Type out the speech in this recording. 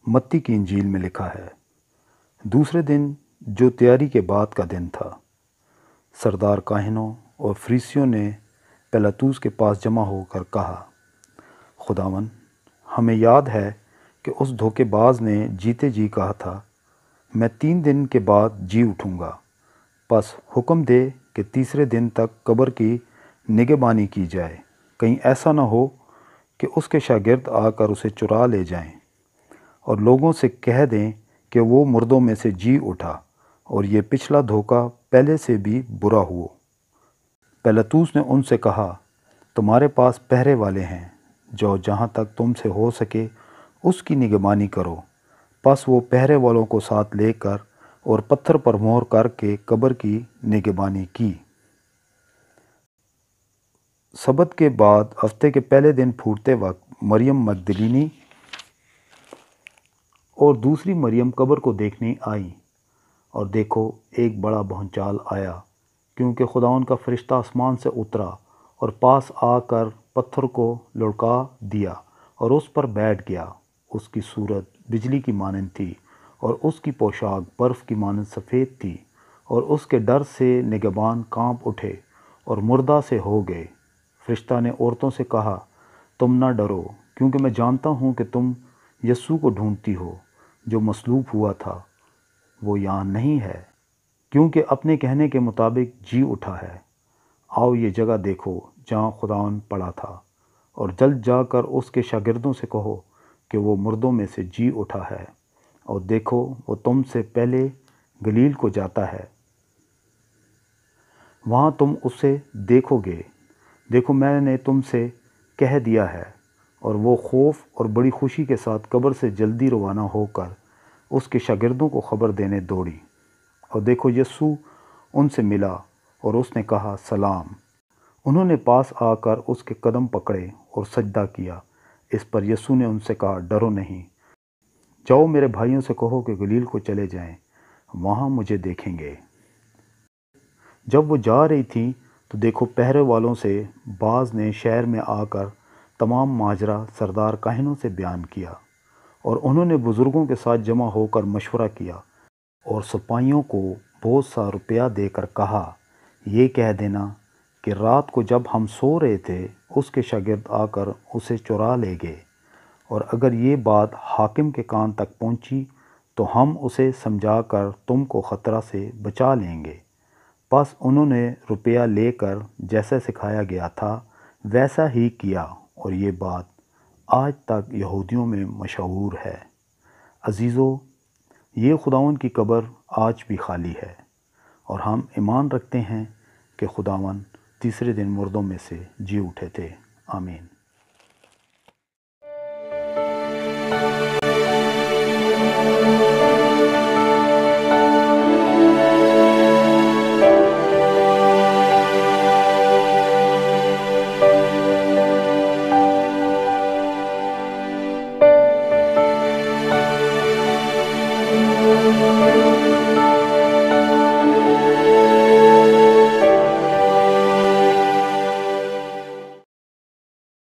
متی کی انجیل میں لکھا ہے، دوسرے دن جو تیاری کے بعد کا دن تھا، سردار کاہنوں اور فریسیوں نے پیلاطس کے پاس جمع ہو کر کہا، خداوند، ہمیں یاد ہے کہ اس دھوکے باز نے جیتے جی کہا تھا، میں 3 دن کے بعد جی اٹھوں گا۔ پس حکم دے کہ تیسرے دن تک قبر کی نگہبانی کی جائے، کہیں ایسا نہ ہو کہ اس کے شاگرد آ کر اسے چرا لے جائیں اور لوگوں سے کہہ دیں کہ وہ مردوں میں سے جی اٹھا اور یہ پچھلا دھوکہ پہلے سے بھی برا ہو۔ پیلاطس نے ان سے کہا، تمہارے پاس پہرے والے ہیں، جو جہاں تک تم سے ہو سکے اس کی نگہبانی کرو۔ پس وہ پہرے والوں کو ساتھ لے کر اور پتھر پر مہر کر کے قبر کی نگہبانی کی۔ سبت کے بعد ہفتے کے پہلے دن پھوٹتے وقت مریم مگدلینی اور دوسری مریم قبر کو دیکھنے آئیں، اور دیکھو ایک بڑا بھونچال آیا، کیونکہ خداوند کا فرشتہ آسمان سے اترا اور پاس آ کر پتھر کو لڑکا دیا اور اس پر بیٹھ گیا۔ اس کی صورت بجلی کی مانند تھی اور اس کی پوشاک برف کی مانند سفید تھی، اور اس کے ڈر سے نگہبان کانپ اٹھے اور مردہ سے ہو گئے۔ فرشتہ نے عورتوں سے کہا، تم نہ ڈرو، کیونکہ میں جانتا ہوں کہ تم یسوع کو ڈھونڈتی ہو، جو مصلوب ہوا تھا۔ وہ یہاں نہیں ہے، کیونکہ اپنے کہنے کے مطابق جی اٹھا ہے۔ آؤ یہ جگہ دیکھو جہاں خداوند پڑا تھا، اور جلد جا کر اس کے شاگردوں سے کہو کہ وہ مردوں میں سے جی اٹھا ہے، اور دیکھو وہ تم سے پہلے گلیل کو جاتا ہے، وہاں تم اسے دیکھو گے۔ دیکھو میں نے تم سے کہہ دیا ہے۔ اور وہ خوف اور بڑی خوشی کے ساتھ قبر سے جلدی روانہ ہو کر اس کے شاگردوں کو خبر دینے دوڑی۔ اور دیکھو یسوع ان سے ملا اور اس نے کہا، سلام۔ انہوں نے پاس آ کر اس کے قدم پکڑے اور سجدہ کیا۔ اس پر یسوع نے ان سے کہا، ڈرو نہیں، جاؤ میرے بھائیوں سے کہو کہ گلیل کو چلے جائیں، وہاں مجھے دیکھیں گے۔ جب وہ جا رہی تھیں تو دیکھو پہرے والوں سے بعض نے شہر میں آ کر تمام ماجرا سردار کاہنوں سے بیان کیا، اور انہوں نے بزرگوں کے ساتھ جمع ہو کر مشورہ کیا اور سپاہیوں کو بہت سا روپیہ دے کر کہا، یہ کہہ دینا کہ رات کو جب ہم سو رہے تھے اس کے شاگرد آ کر اسے چرا لے گئے، اور اگر یہ بات حاکم کے کان تک پہنچی تو ہم اسے سمجھا کر تم کو خطرہ سے بچا لیں گے۔ پس انہوں نے روپیہ لے کر جیسا سکھایا گیا تھا ویسا ہی کیا، اور یہ بات آج تک یہودیوں میں مشہور ہے۔ عزیزو، یہ خداوند کی قبر آج بھی خالی ہے، اور ہم ایمان رکھتے ہیں کہ خداوند تیسرے دن مردوں میں سے جی اٹھے تھے۔ آمین۔